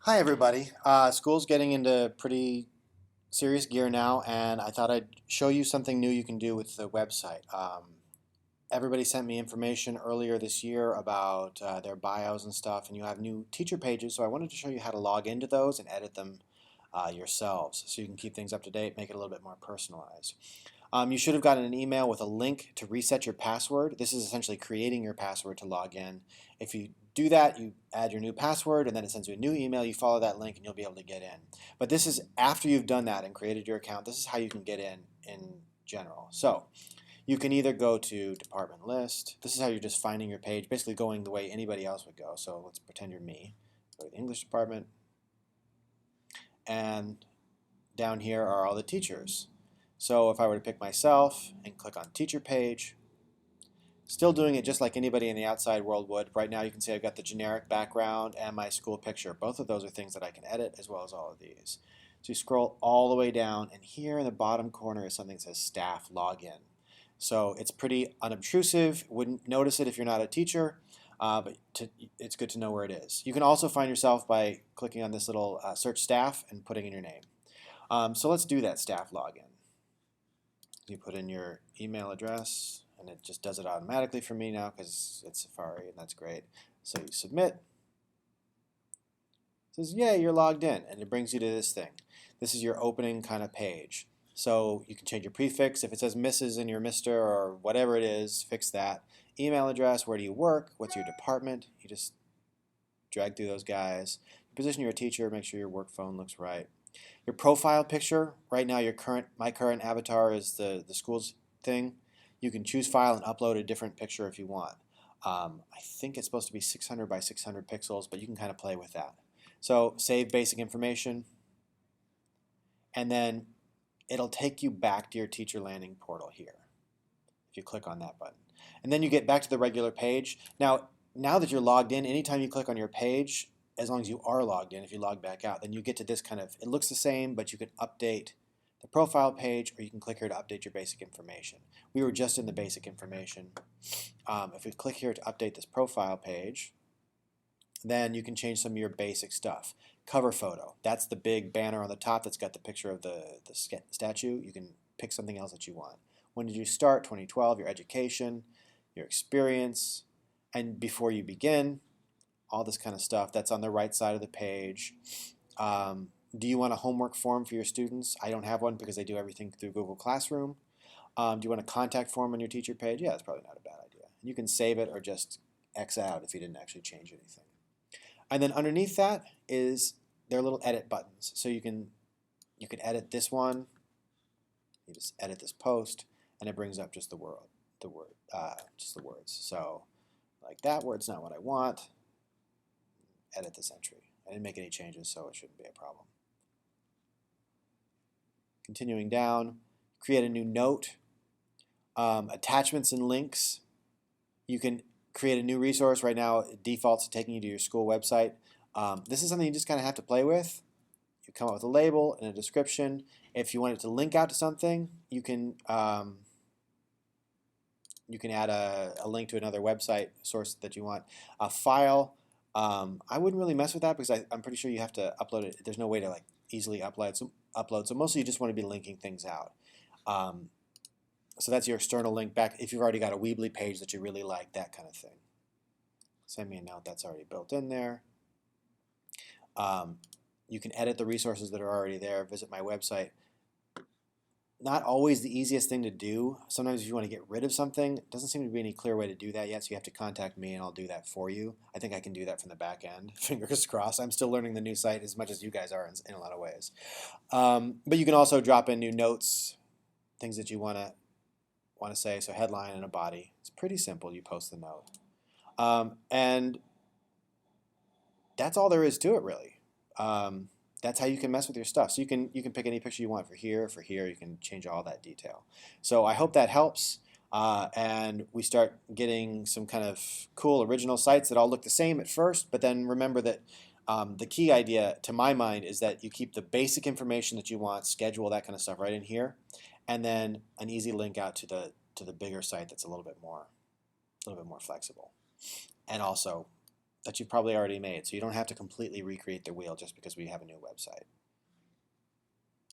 Hi, everybody. School's getting into pretty serious gear now, and I thought I'd show you something new you can do with the website. Everybody sent me information earlier this year about their bios and stuff, and you have new teacher pages, so I wanted to show you how to log into those and edit them yourselves so you can keep things up to date, make it a little bit more personalized. You should have gotten an email with a link to reset your password. This is essentially creating your password to log in. If you do that, you add your new password, and then it sends you a new email. You follow that link, and you'll be able to get in. But this is after you've done that and created your account. This is how you can get in general. So you can either go to department list. This is how you're just finding your page, basically going the way anybody else would go. So let's pretend you're me. Go to the English department, and down here are all the teachers. So if I were to pick myself and click on teacher page, still doing it just like anybody in the outside world would. Right now you can see I've got the generic background and my school picture. Both of those are things that I can edit as well as all of these. So you scroll all the way down, and here in the bottom corner is something that says staff login. So it's pretty unobtrusive. Wouldn't notice it if you're not a teacher, but it's good to know where it is. You can also find yourself by clicking on this little search staff and putting in your name. So let's do that staff login. You put in your email address, and it just does it automatically for me now because it's Safari, and that's great. So you submit. It says, yeah, you're logged in, and it brings you to this thing. This is your opening kind of page. So you can change your prefix. If it says Mrs. in your Mr. or whatever it is, fix that. Email address, where do you work? What's your department? You just drag through those guys. Position you're a teacher, make sure your work phone looks right. Your profile picture, right now my current avatar is the school's thing. You can choose file and upload a different picture if you want. I think it's supposed to be 600 by 600 pixels, but you can kind of play with that. So save basic information, and then it'll take you back to your teacher landing portal here if you click on that button. And then you get back to the regular page. Now that you're logged in, anytime you click on your page, as long as you are logged in, if you log back out, then you get to this kind of, it looks the same, but you can update the profile page, or you can click here to update your basic information. We were just in the basic information. If we click here to update this profile page, then you can change some of your basic stuff. Cover photo, that's the big banner on the top that's got the picture of the statue. You can pick something else that you want. When did you start? 2012, your education, your experience, and before you begin, all this kind of stuff. That's on the right side of the page. Do you want a homework form for your students? I don't have one because they do everything through Google Classroom. Do you want a contact form on your teacher page? Yeah, that's probably not a bad idea. You can save it or just X out if you didn't actually change anything. And then underneath that is their little edit buttons. So you can edit this one. You just edit this post, and it brings up just just the words. So like that word's not what I want. Edit this entry. I didn't make any changes, so it shouldn't be a problem. Continuing down, create a new note. Attachments and links. You can create a new resource. Right now, it defaults taking you to your school website. This is something you just kind of have to play with. You come up with a label and a description. If you want it to link out to something, you can add a link to another website source that you want. A file. I wouldn't really mess with that because I'm pretty sure you have to upload it. There's no way to like easily upload. So mostly you just want to be linking things out. So that's your external link back if you've already got a Weebly page that you really like, that kind of thing. Send me a note, that's already built in there. You can edit the resources that are already there. Visit my website. Not always the easiest thing to do. Sometimes if you want to get rid of something, it doesn't seem to be any clear way to do that yet, so you have to contact me and I'll do that for you. I think I can do that from the back end. Fingers crossed. I'm still learning the new site as much as you guys are in a lot of ways. But you can also drop in new notes, things that you want to say, so headline and a body. It's pretty simple. You post the note. And that's all there is to it, really. That's how you can mess with your stuff. So you can pick any picture you want for here, you can change all that detail. So I hope that helps, and we start getting some kind of cool original sites that all look the same at first, but then remember that the key idea, to my mind, is that you keep the basic information that you want, schedule, that kind of stuff right in here, and then an easy link out to the bigger site that's a little bit more flexible, and also that you've probably already made. So you don't have to completely recreate the wheel just because we have a new website.